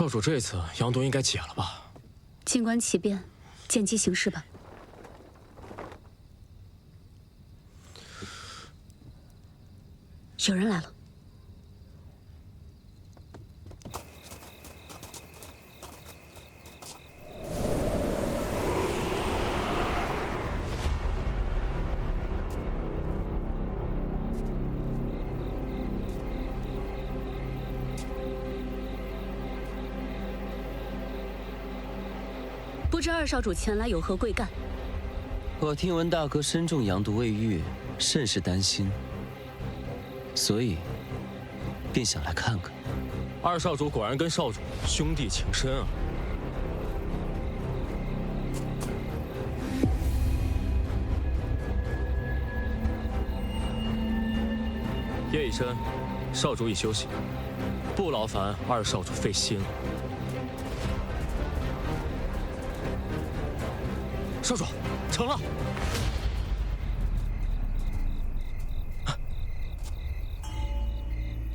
少主，这次杨毒应该解了吧？静观其变，见机行事吧。有人来了。 不知二少主前来有何贵干？我听闻大哥身中阳毒未愈，甚是担心，所以便想来看看。二少主果然跟少主兄弟情深啊！夜已深，少主已休息，不劳烦二少主费心了。 少主，成了！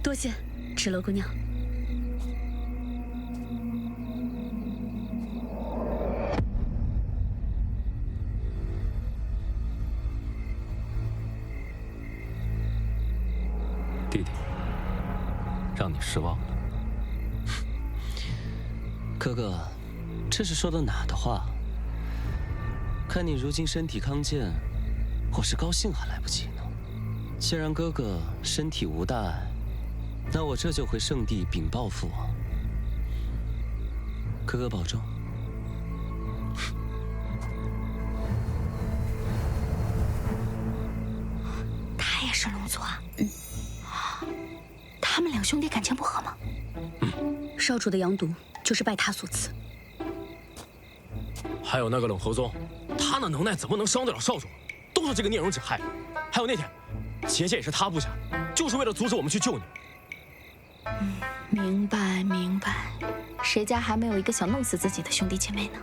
多谢芷罗姑娘。弟弟，让你失望了。哥哥，这是说的哪的话？ 看你如今身体康健，我是高兴还来不及呢。既然哥哥身体无大碍，那我这就回圣地禀报父王。哥哥保重。他也是龙族啊？他们两兄弟感情不和吗？少主的阳毒就是拜他所赐。还有那个冷侯宗。 他那能耐怎么能伤得了少主？都是这个聂荣芷害的。还有那天，结界也是他布下，就是为了阻止我们去救你。明白明白，谁家还没有一个想弄死自己的兄弟姐妹呢？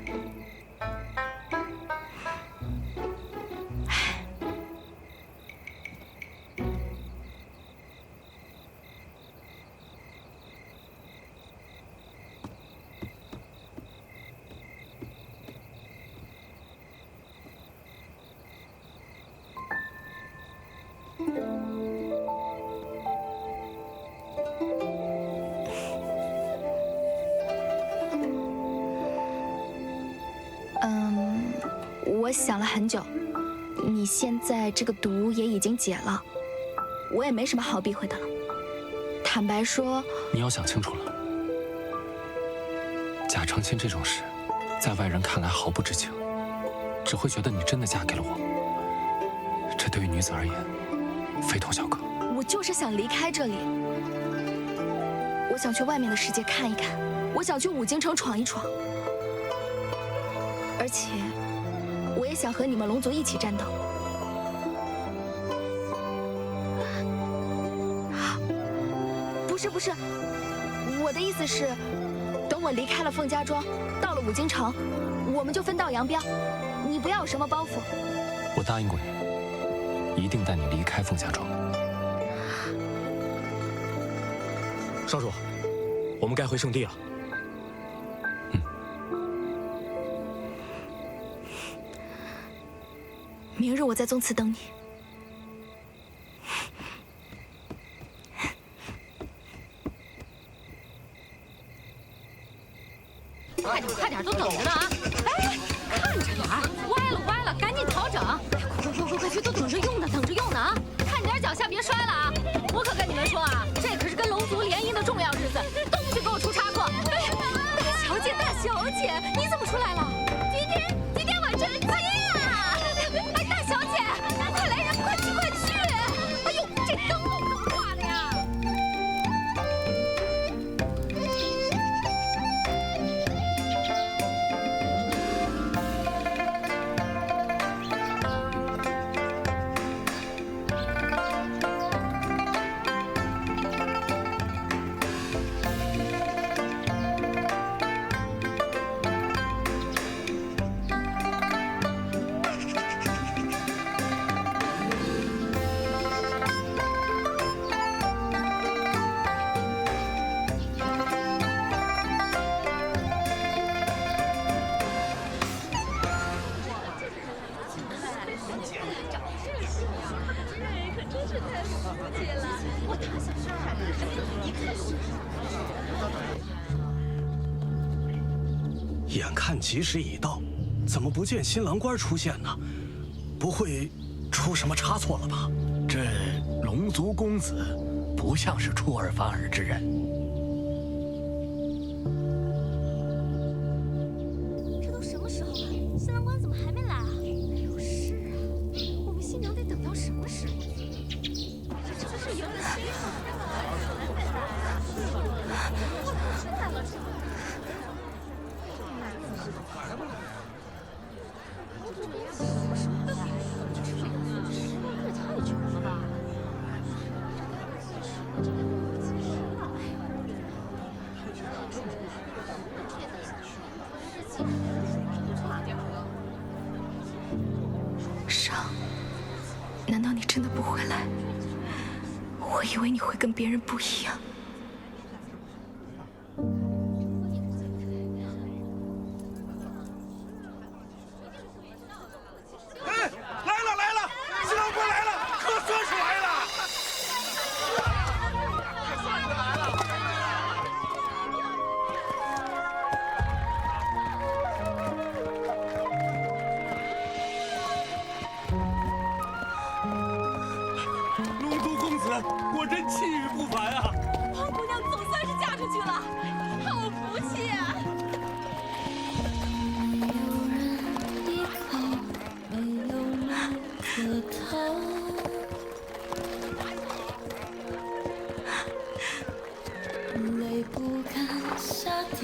我想了很久，你现在这个毒也已经解了，我也没什么好避讳的了。坦白说，你要想清楚了，假成亲这种事，在外人看来毫不知情，只会觉得你真的嫁给了我。这对于女子而言，非同小可。我就是想离开这里，我想去外面的世界看一看，我想去五京城闯一闯，而且。 我也想和你们龙族一起战斗。不是，我的意思是，等我离开了凤家庄，到了五京城，我们就分道扬镳。你不要有什么包袱。我答应过你，一定带你离开凤家庄。少主，我们该回圣地了。 明日我在宗祠等你。快点，都等着呢啊！哎，看着点儿，歪了，赶紧调整！快去，都等着用呢啊！看点脚下别摔了啊！我可跟你们说啊，这可是跟龙族联姻的重要日子，都不许给我出差错！哎，大小姐，你怎么出来了？今天我成亲啊！ 大小姐，快来人，快去！哎呦，这灯笼怎么挂的呀？眼看吉时已到，怎么不见新郎官出现呢？不会出什么差错了吧？这龙族公子不像是出尔反尔之人。这都什么时候了，新郎官怎么还没来啊？哎呦，是啊，我们新娘得等到什么时候？这不是赢了新郎？ 伤，难道你真的不回来？我以为你会跟别人不一样。 果真气宇不凡啊！胖姑娘总算是嫁出去了，好福气啊！泪不敢下掉，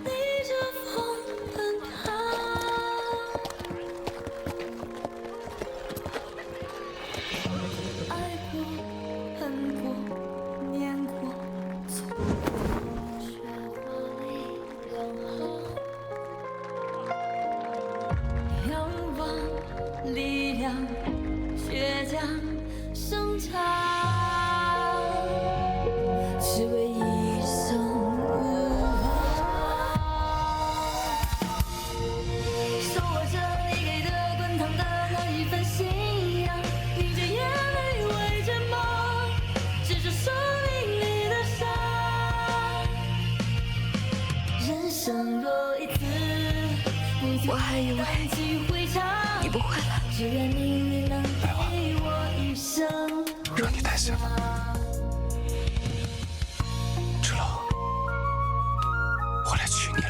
逆着风奔跑。 力量，倔强，生长，只为一生无望。手握着你给的滚烫的那一份信仰，凝着眼泪为着梦，执着生命里的伤。人生若一次，我还以为你不会来。白华，惹你担心了。知了，我来娶你了。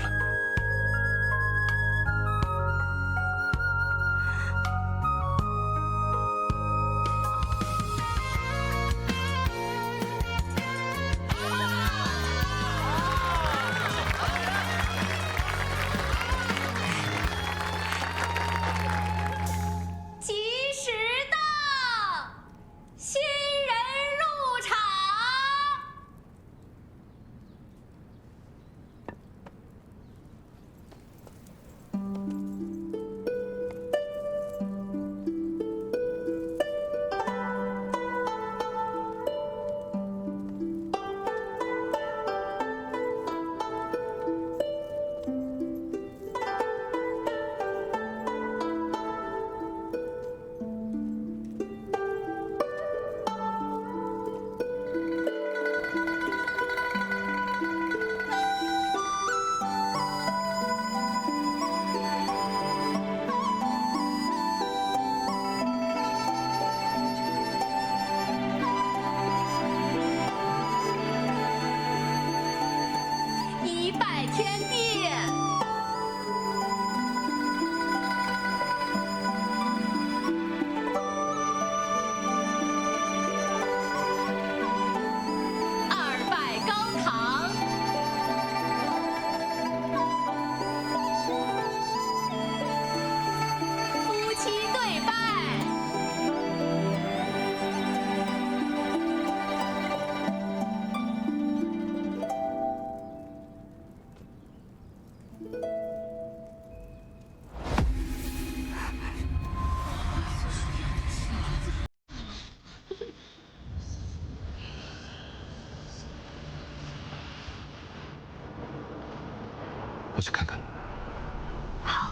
我去看看。好。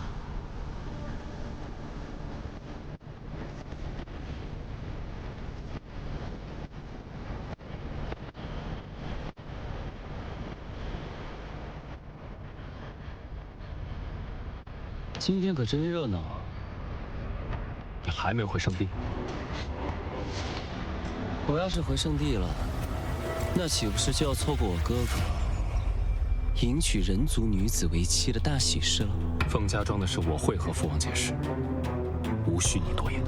今天可真热闹。你还没回圣地？我要是回圣地了，那岂不是就要错过我哥哥迎娶人族女子为妻的大喜事了？凤家庄的事我会和父王解释，无需你多言。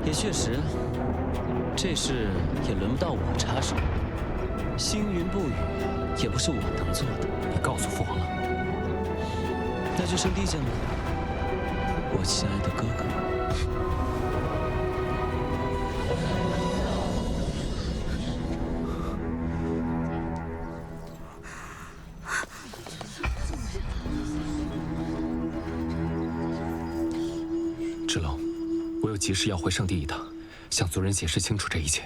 也确实，这事也轮不到我插手。星云不语，也不是我能做的。你告诉父王了？那就圣地见吧，我亲爱的哥哥。芷龙，我有急事要回圣地一趟，向族人解释清楚这一切。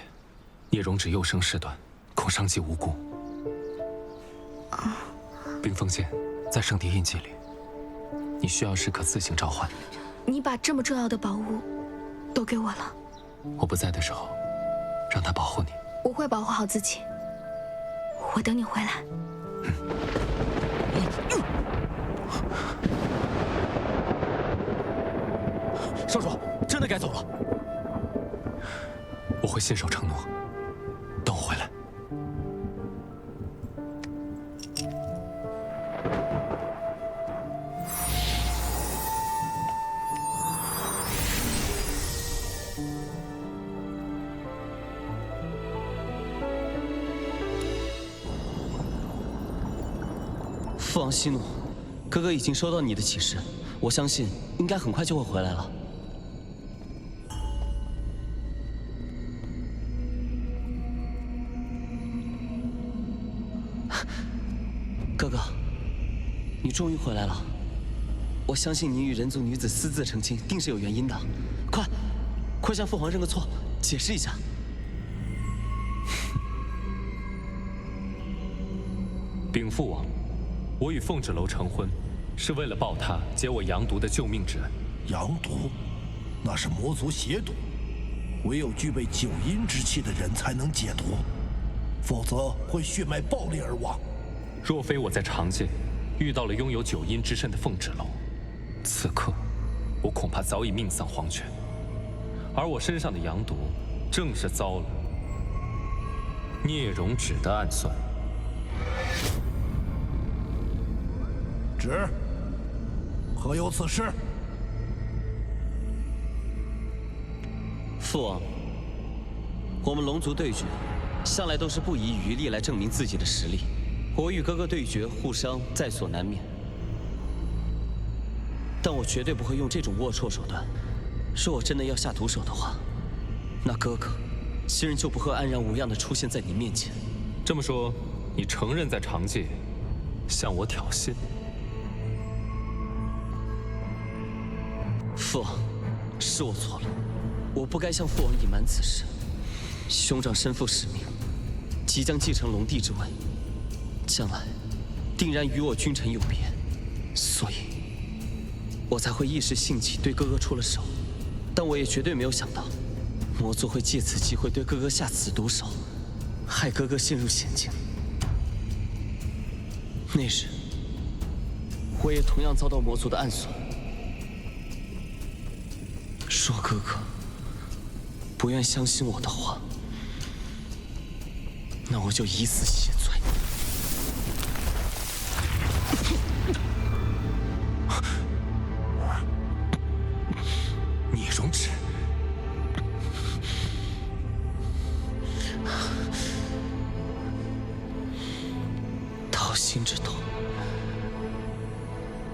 聂荣芷幼生事端，恐伤及无辜。冰封剑在圣地印记里，你需要时可自行召唤。你把这么重要的宝物都给我了，我不在的时候，让他保护你。我会保护好自己。我等你回来。少主，真的该走了。我会信守承诺，等我回来。父王息怒，哥哥已经收到你的启示，我相信应该很快就会回来了。哥哥，你终于回来了。我相信你与人族女子私自成亲，定是有原因的。快向父皇认个错，解释一下。禀父王，我与凤芷楼成婚，是为了报他解我阳毒的救命之恩。阳毒，那是魔族邪毒，唯有具备九阴之气的人才能解毒，否则会血脉爆裂而亡。若非我在长界遇到了拥有九阴之身的凤芷楼，此刻我恐怕早已命丧黄泉。而我身上的阳毒，正是遭了聂荣芷的暗算。芷，何有此事？父王，我们龙族对决，向来都是不遗余力来证明自己的实力。我与哥哥对决，互伤在所难免，但我绝对不会用这种龌龊手段。若我真的要下毒手的话，那哥哥其实就不会安然无恙地出现在你面前。这么说，你承认在长界向我挑衅？父王，是我错了，我不该向父王隐瞒此事。兄长身负使命，即将继承龙帝之位，将来定然与我君臣有别，所以我才会一时兴起对哥哥出了手。但我也绝对没有想到，魔族会借此机会对哥哥下此毒手，害哥哥陷入险境。那日，我也同样遭到魔族的暗算。若哥哥不愿相信我的话，那我就以死谢罪。聂荣芷，掏心之痛，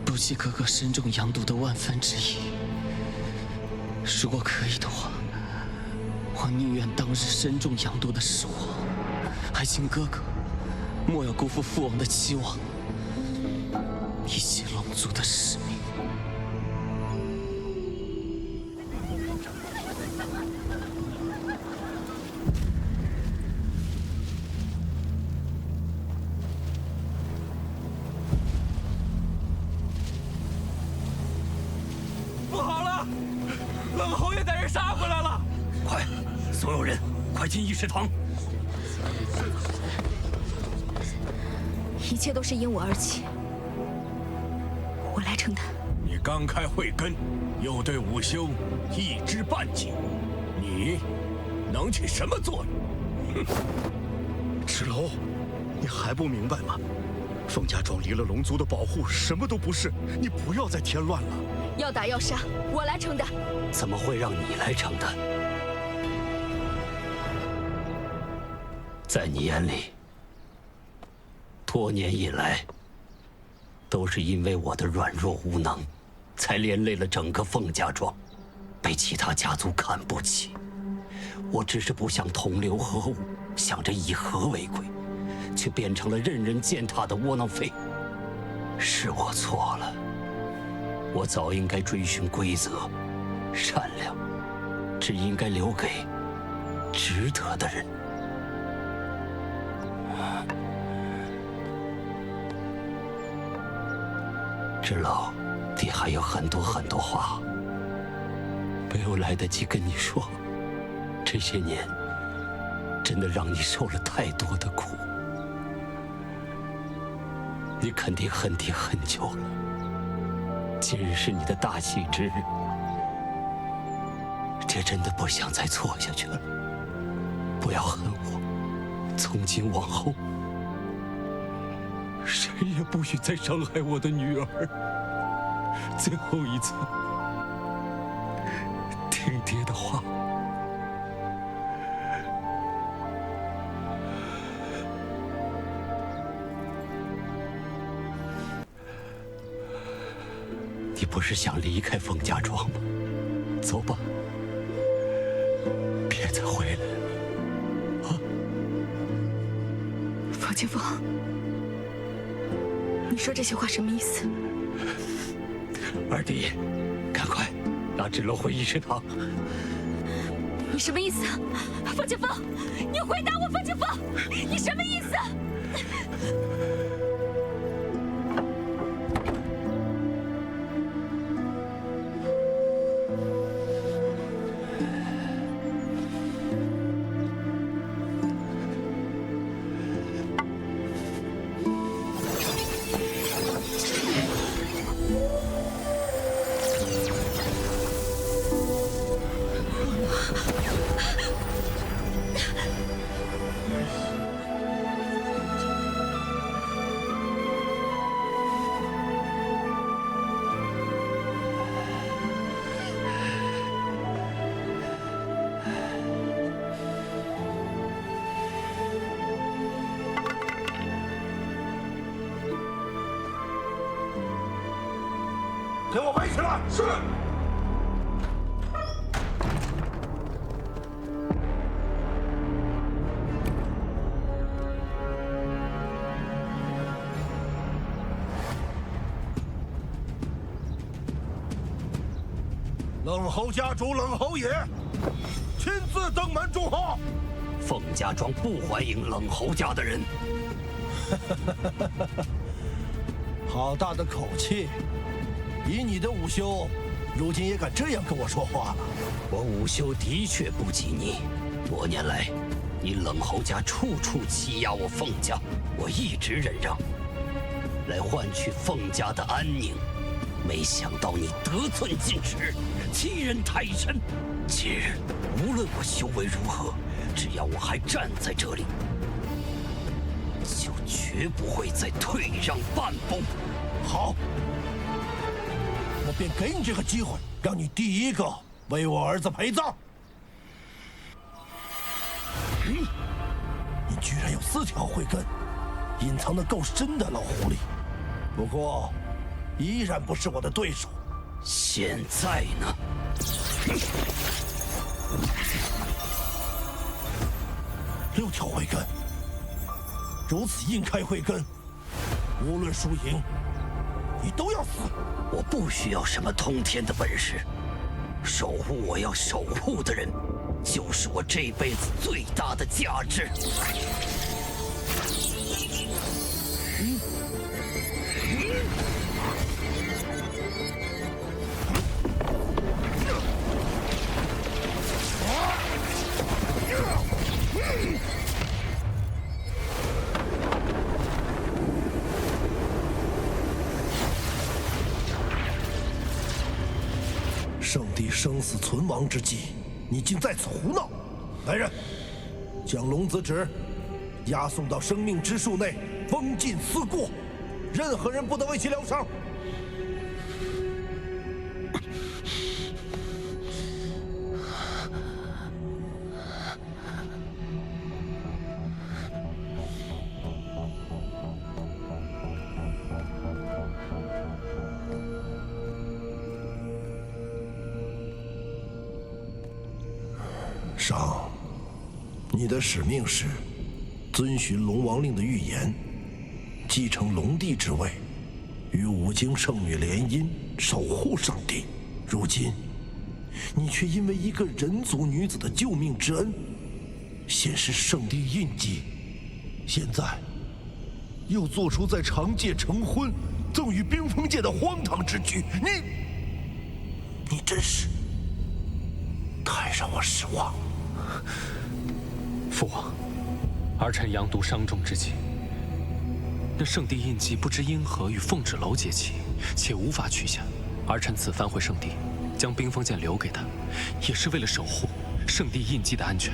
不计哥哥身中阳毒的万分之一。如果可以的话，我宁愿当日身中阳毒的是我，还请哥哥莫要辜负父王的期望，以及龙族的使命。不好了，冷侯爷带人杀回来了！快，所有人，快进议事堂！一切都是因我而起，我来承担。你刚开慧根，又对午休一知半解，你能起什么作用？芷楼，你还不明白吗？凤家庄离了龙族的保护，什么都不是。你不要再添乱了。要打要杀，我来承担。怎么会让你来承担？在你眼里，多年以来，都是因为我的软弱无能，才连累了整个凤家庄，被其他家族看不起。我只是不想同流合污，想着以和为贵，却变成了任人践踏的窝囊废。是我错了，我早应该追寻规则，善良只应该留给值得的人。芷楼，你还有很多话没有来得及跟你说。这些年，真的让你受了太多的苦。你肯定恨爹很久了，今日是你的大喜之日，爹真的不想再错下去了。不要恨我，从今往后，谁也不许再伤害我的女儿。最后一次，听爹的话。你不是想离开凤家庄吗？走吧，别再回来了。啊！方清风，你说这些话什么意思？二弟，赶快拉芷楼回议事堂。你什么意思？方清风，你回答我，方清风，你什么意思？给我围起来！是。冷侯家主冷侯爷亲自登门祝贺。凤家庄不欢迎冷侯家的人。好大的口气！以你的午休，如今也敢这样跟我说话了？我午休的确不及你。多年来，你冷侯家处处欺压我凤家，我一直忍让，来换取凤家的安宁。没想到你得寸进尺，欺人太甚。今日无论我修为如何，只要我还站在这里，就绝不会再退让半步。好。我便给你这个机会，让你第一个为我儿子陪葬。你居然有4条慧根，隐藏得够深的老狐狸。不过，依然不是我的对手。现在呢？6条慧根，如此硬开慧根，无论输赢，你都要死。我不需要什么通天的本事，守护我要守护的人，就是我这辈子最大的价值。圣帝生死存亡之际，你竟在此胡闹！来人，将龙子旨押送到生命之树内，封禁思过，任何人不得为其疗伤。上，你的使命是遵循龙王令的预言，继承龙帝之位，与五经圣女联姻，守护圣地。如今，你却因为一个人族女子的救命之恩，先是圣地印记，现在又做出在长界成婚，赠与冰封界的荒唐之举。你真是太让我失望。父王，儿臣杨毒伤重之际，那圣地印记不知因何与凤芷楼结起，且无法取下。儿臣此番回圣地，将冰封剑留给他，也是为了守护圣地印记的安全。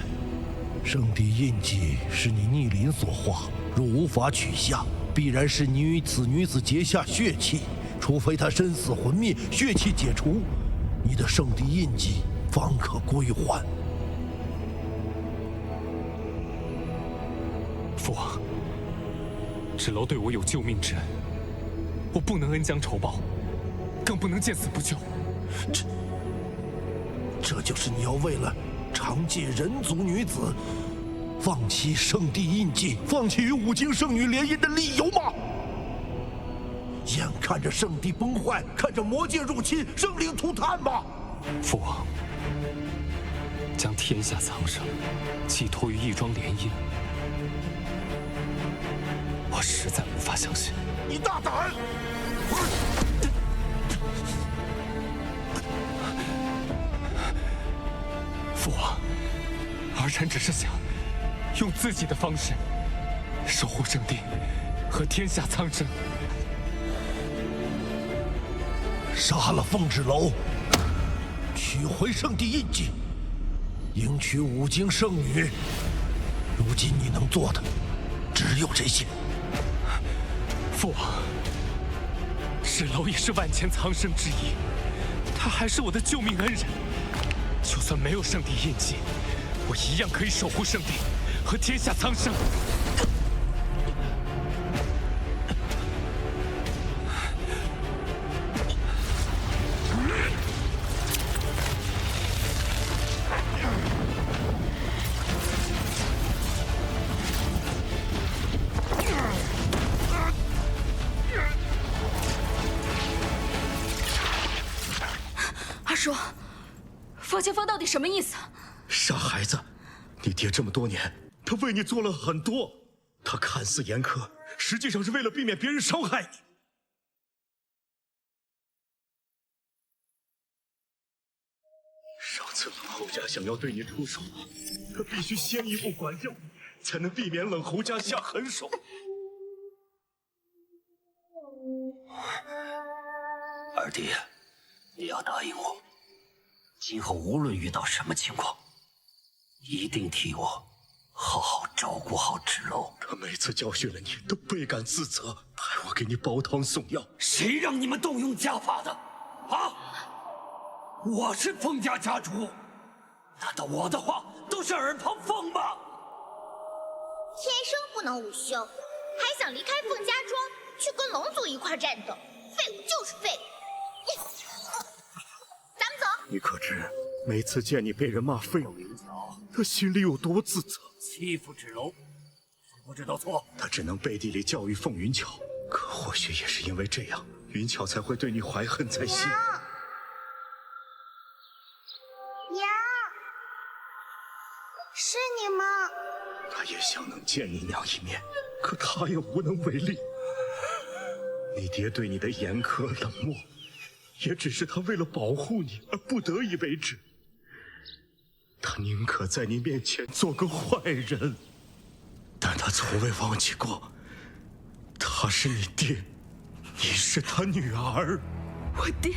圣地印记是你逆鳞所化，若无法取下，必然是你与此女子结下血气。除非她身死魂灭，血气解除，你的圣地印记方可归还。父王，芷楼对我有救命之恩，我不能恩将仇报，更不能见死不救。这就是你要为了长界人族女子，放弃圣地印记，放弃与五经圣女联姻的理由吗？眼看着圣地崩坏，看着魔界入侵，生灵涂炭吗？父王，将天下苍生寄托于一桩联姻，我实在无法相信。你大胆！父王，儿臣只是想用自己的方式守护圣地和天下苍生。杀了凤芷楼，取回圣地印记，迎娶五经圣女。如今你能做的只有这些。父王，芷楼也是万千苍生之一，他还是我的救命恩人。就算没有圣地印记，我一样可以守护圣地和天下苍生。二叔，方前锋到底什么意思？傻孩子，你爹这么多年，他为你做了很多。他看似严苛，实际上是为了避免别人伤害你。上次冷侯家想要对你出手，他必须先一步管教你，才能避免冷侯家下狠手。二弟，你要答应我，今后无论遇到什么情况，一定替我好好照顾好芷楼。他每次教训了你，都倍感自责，害我给你煲汤送药。谁让你们动用家法的？啊！我是凤家家主，难道我的话都是耳旁风吗？天生不能午休，还想离开凤家庄去跟龙族一块战斗？废物就是废物！咱们走。你可知每次见你被人骂废物，他心里有多自责？欺负芷楼，不知道错。他只能背地里教育凤云巧，可或许也是因为这样，云巧才会对你怀恨在心。娘，是你吗？他也想能见你娘一面，可他也无能为力。你爹对你的严苛冷漠，也只是他为了保护你而不得已为之。他宁可在你面前做个坏人，但他从未忘记过，他是你爹，你是他女儿。我爹，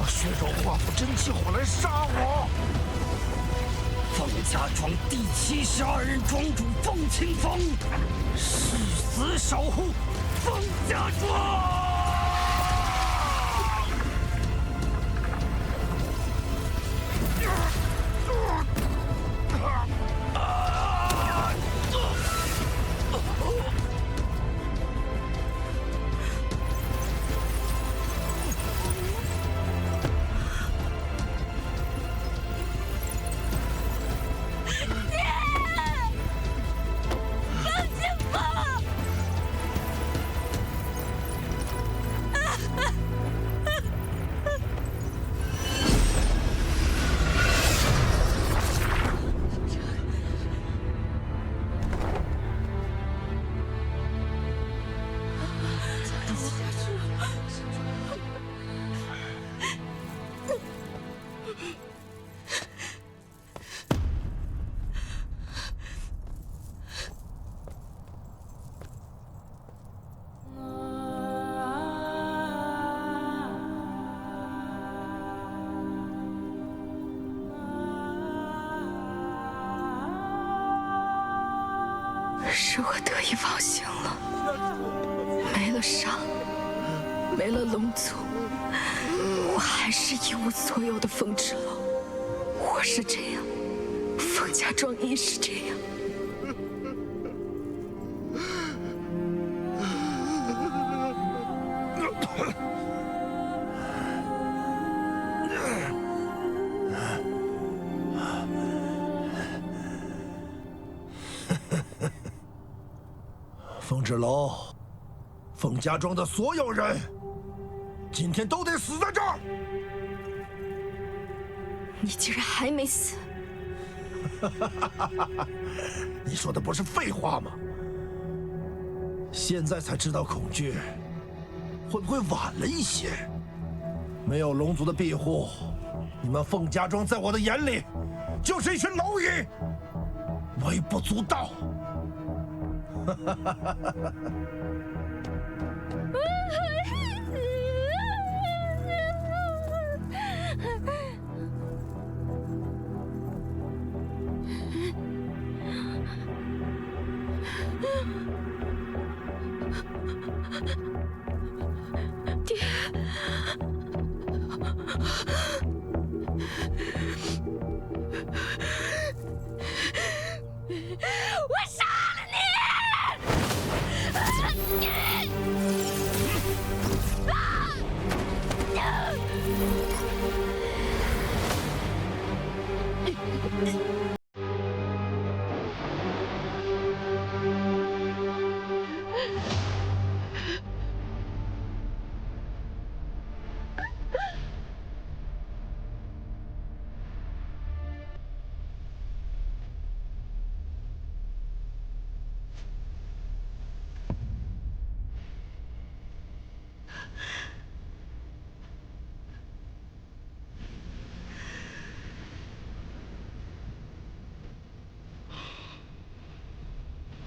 血肉化腐真气火来杀我！凤家庄第712人庄主凤清风，誓死守护凤家庄。是我得意忘形了，没了伤，没了龙族，我还是一无所有的风之楼。我是这样，凤家庄亦是这样。凤之楼，凤家庄的所有人，今天都得死在这儿！你竟然还没死！你说的不是废话吗？现在才知道恐惧，会不会晚了一些？没有龙族的庇护，你们凤家庄在我的眼里就是一群蝼蚁，微不足道。爹，我杀了你！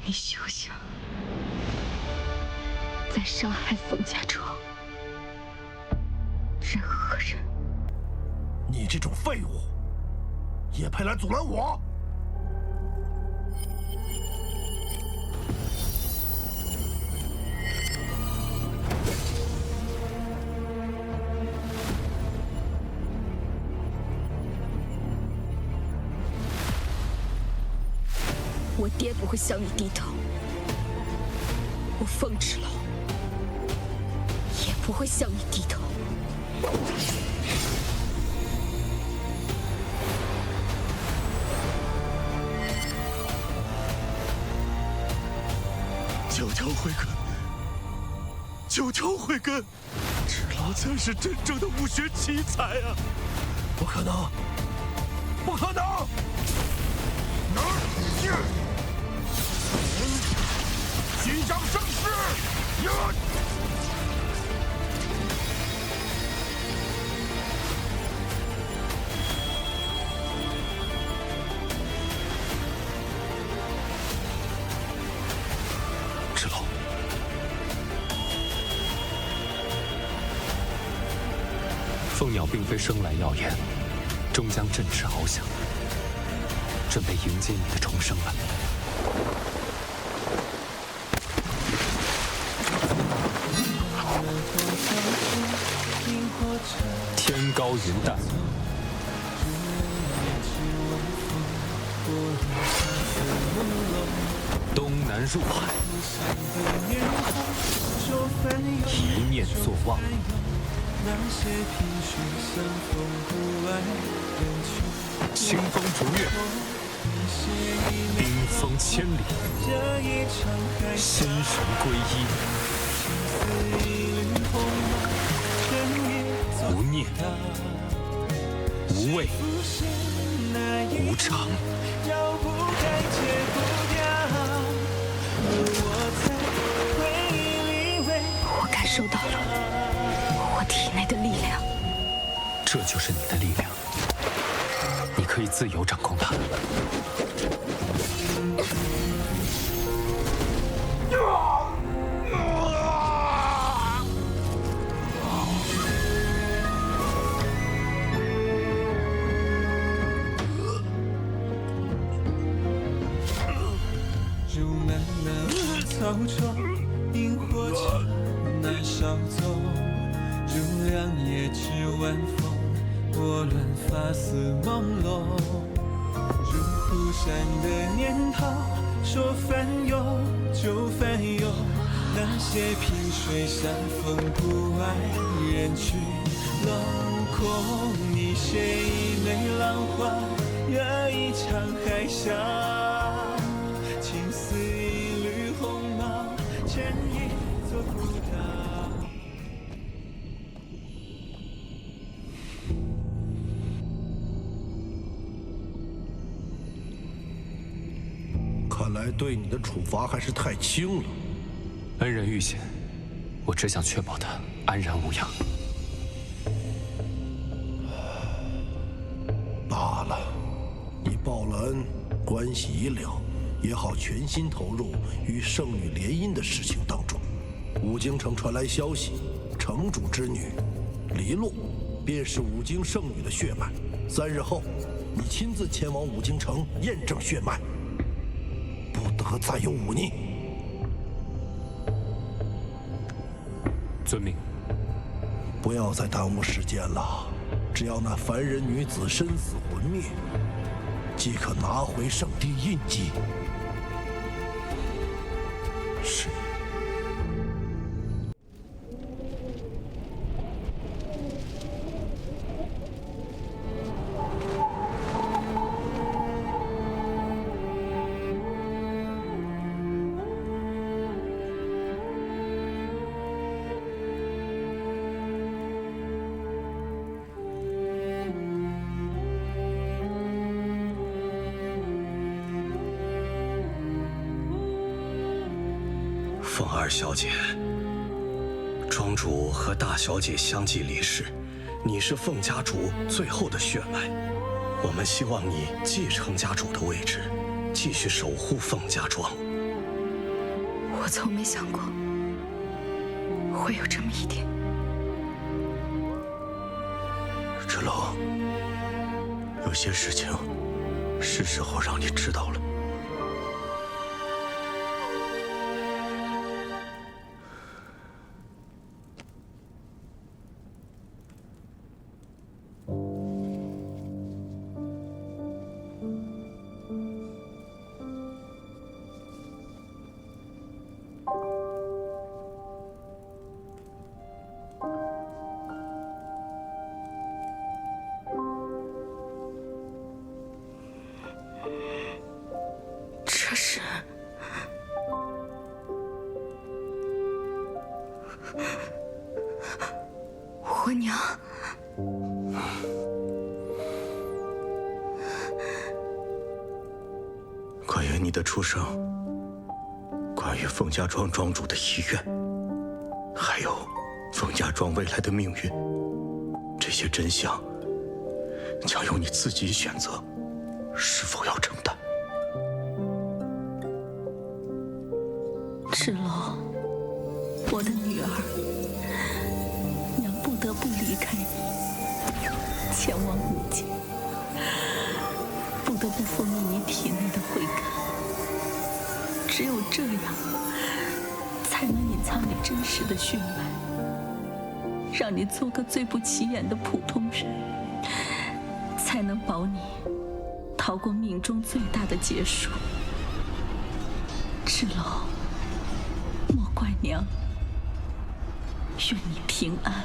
你休想再伤害凤家庄任何人！你这种废物，也配来阻拦我？我爹不会向你低头，我凤之楼也不会向你低头。条慧根，9条慧根，芷老才是真正的武学奇才啊！不可能，不可能！虚张声势！芷楼，凤鸟并非生来耀眼，终将振翅翱翔，准备迎接你的重生了。天高云淡，东南入海，一念作望。清风逐月，冰封千里，心神归一，无念，无畏，无常。我感受到了我体内的力量，这就是你的力量，你可以自由掌控它。草中萤火虫难少走，如亮夜至晚风，拨乱发丝朦胧。如忽闪的念头，说翻涌就翻涌。那些萍水山峰不爱人去楼空，你写一枚浪花，惹一场海啸。情似一缕鸿毛，牵一座孤岛。看来对你的处罚还是太轻了。恩人遇险，我只想确保他安然无恙。罢了，你报了恩，关系已了，也好全心投入与圣女联姻的事情当中。武京城传来消息，城主之女黎洛便是武京圣女的血脉。3日后，你亲自前往武京城验证血脉，不得再有忤逆。遵命。不要再耽误时间了，只要那凡人女子身死魂灭，即可拿回圣地印记。是。凤儿小姐，庄主和大小姐相继离世，你是凤家主最后的血脉，我们希望你继承家主的位置，继续守护凤家庄。我从没想过会有这么一天。芷楼，有些事情是时候让你知道了。我娘。关于你的出生，关于凤家庄庄主的遗愿，还有凤家庄未来的命运，这些真相将由你自己选择，是否要承担。芷楼，我的女儿，娘不得不离开你，前往武境，不得不封印你体内的慧根。只有这样，才能隐藏你真实的血脉，让你做个最不起眼的普通人，才能保你逃过命中最大的劫数。芷楼，莫怪娘，愿你平安。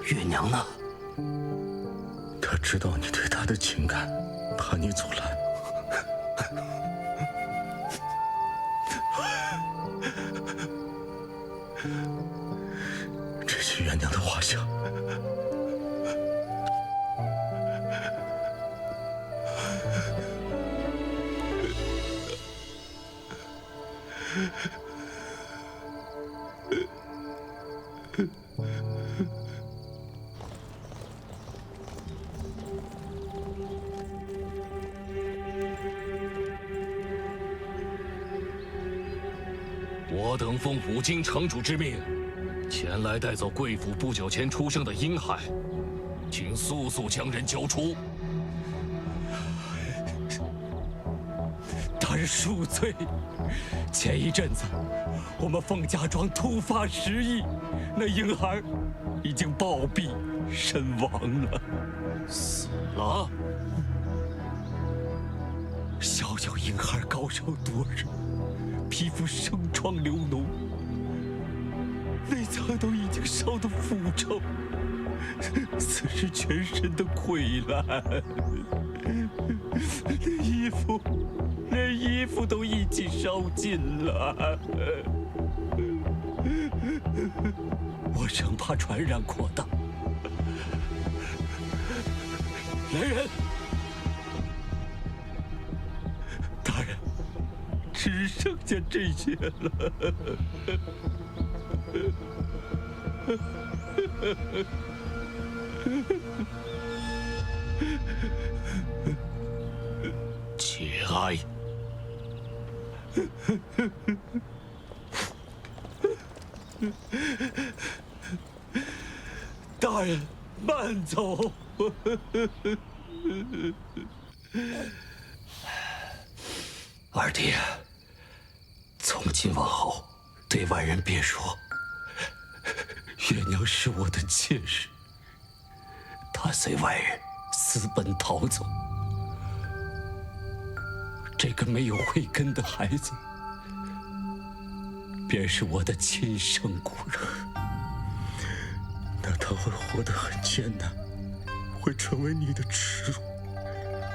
月娘呢？他知道你对他的情感，怕你阻拦。这是月娘的画像。我等奉五经城主之命，前来带走贵府不久前出生的婴孩，请速速将人交出。大人恕罪，前一阵子我们凤家庄突发失忆，那婴孩已经暴毙身亡了。死了？小小婴孩高烧多日，皮肤生疮流脓，内脏都已经烧得腐臭，此时全身的溃烂，连衣服都一起烧尽了。我生怕传染扩大。来人！大人，只剩下这些了。节哀。大人，慢走。二弟，从今往后，对外人别说，月娘是我的妾室，她随外人私奔逃走。这个没有慧根的孩子，便是我的亲生骨肉。那他会活得很艰难，会成为你的耻辱，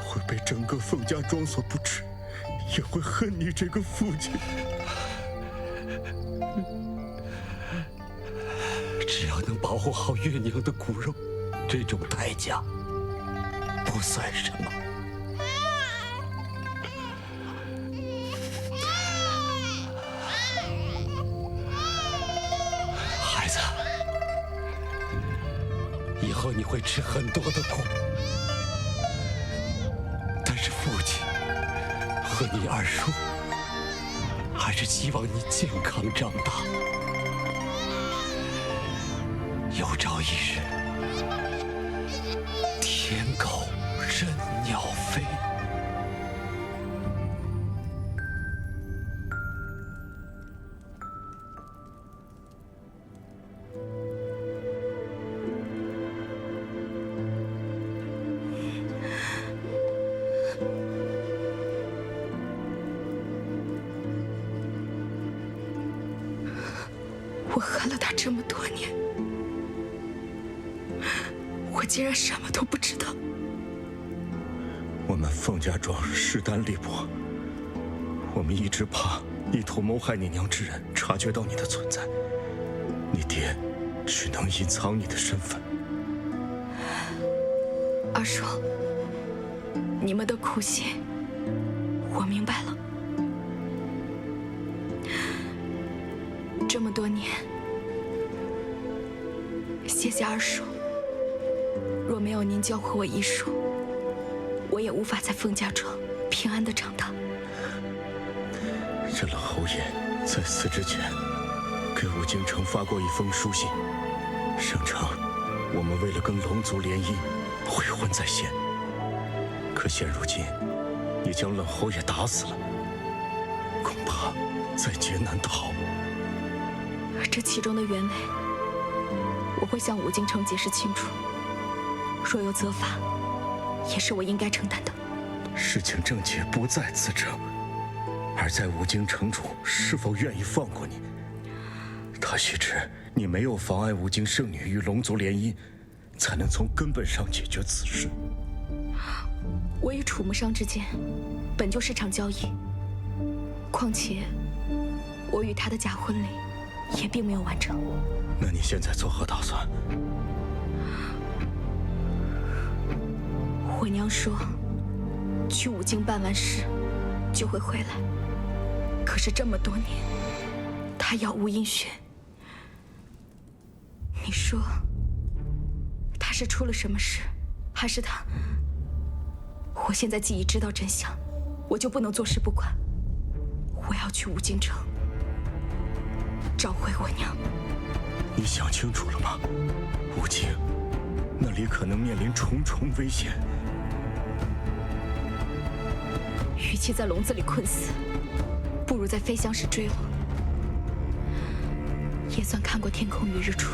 会被整个凤家庄所不齿，也会恨你这个父亲。只要能保护好月娘的骨肉，这种代价不算什么。孩子，以后你会吃很多的苦，但是父亲和你二叔还是希望你健康长大。有朝一日，天高任鸟飞。我恨了他这么多年，我竟然什么都不知道。我们凤家庄势单力薄，我们一直怕意图谋害你娘之人察觉到你的存在，你爹只能隐藏你的身份。二叔，你们的苦心，我明白了。这么多年，谢谢二叔。若没有您教会我医术，我也无法在凤家庄平安的长大。这冷侯爷在死之前，给武京城发过一封书信，声称我们为了跟龙族联姻，悔婚在先。可现如今，你将冷侯爷打死了，恐怕在劫难逃。这其中的原委，我会向武京城解释清楚。若有责罚，也是我应该承担的。事情症结不在此者，而在武京城主是否愿意放过你。他须知，你没有妨碍武京圣女与龙族联姻，才能从根本上解决此事。我与楚木商之间本就是场交易，况且我与他的假婚礼也并没有完成。那你现在作何打算？我娘说，去武京办完事就会回来。可是这么多年，她杳无音讯。你说，她是出了什么事，还是她？我现在既已知道真相，我就不能坐视不管。我要去武京城，找回我娘。你想清楚了吗？武京，那里可能面临重重危险。与其在笼子里困死，不如在飞翔时坠落，也算看过天空与日出。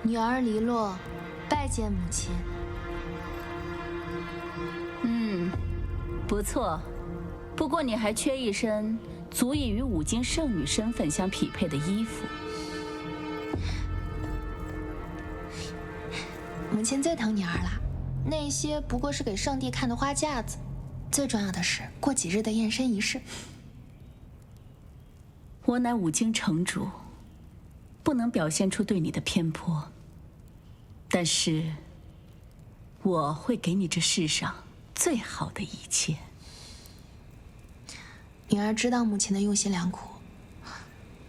女儿黎洛拜见母亲。不错，不过你还缺一身足以与武京圣女身份相匹配的衣服。母亲最疼女儿了，那些不过是给上帝看的花架子，最重要的是过几日的验身仪式。我乃武京城主，不能表现出对你的偏颇，但是我会给你这世上最好的一切。女儿知道母亲的用心良苦，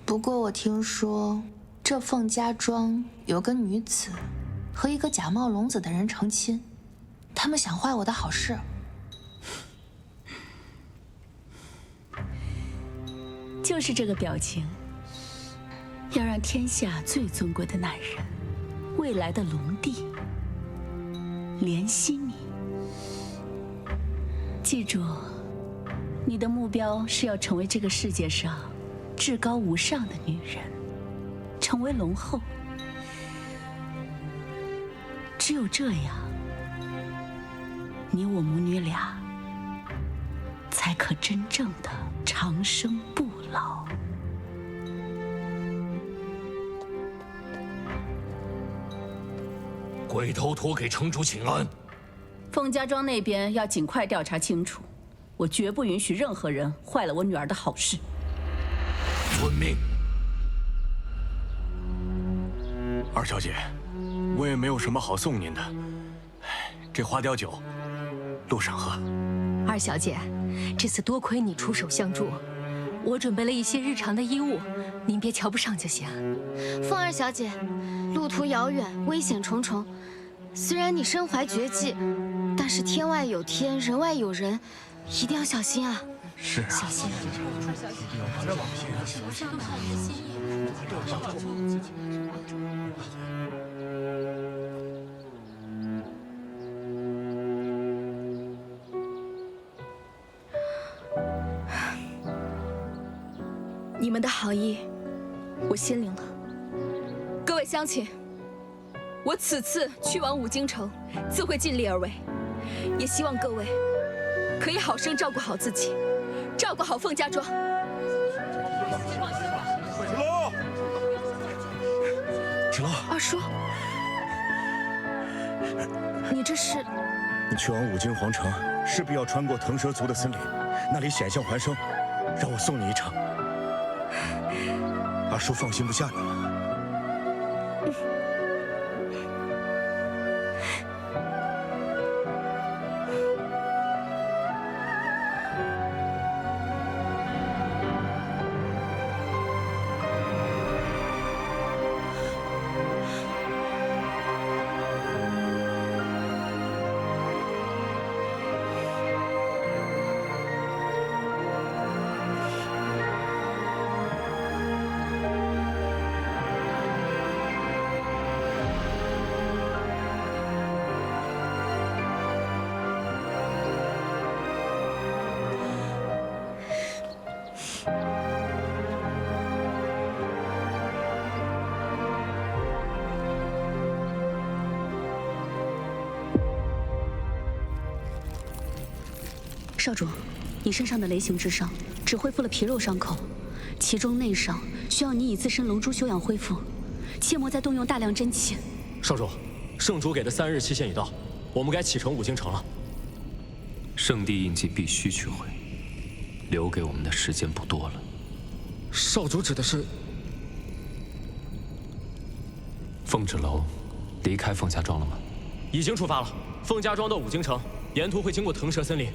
不过我听说这凤家庄有个女子和一个假冒龙子的人成亲，他们想坏我的好事。就是这个表情，要让天下最尊贵的男人，未来的龙帝怜惜你。记住，你的目标是要成为这个世界上至高无上的女人，成为龙后。只有这样，你我母女俩才可真正的长生不老。鬼头托给城主请安。凤家庄那边要尽快调查清楚，我绝不允许任何人坏了我女儿的好事。遵命。二小姐，我也没有什么好送您的，这花雕酒，路上喝。二小姐，这次多亏你出手相助，我准备了一些日常的衣物，您别瞧不上就行。凤二小姐，路途遥远，危险重重。虽然你身怀绝技，但是天外有天，人外有人，一定要小心啊！是啊，小心。们的好意，我心领了。各位乡亲，我此次去往五京城，自会尽力而为，也希望各位可以好生照顾好自己，照顾好凤家庄。芷楼，二叔，你这是？你去往五京皇城，势必要穿过腾蛇族的森林，那里险象环生，让我送你一程。二叔放心不下你了。少主，你身上的雷形之伤只恢复了皮肉伤口，其中内伤需要你以自身龙珠休养恢复，切莫再动用大量真气。少主，圣主给的3日期限已到，我们该启程五京城了。圣地印记必须取回，留给我们的时间不多了。少主指的是？凤芷楼离开凤家庄了吗？已经出发了，凤家庄到五京城，沿途会经过腾蛇森林。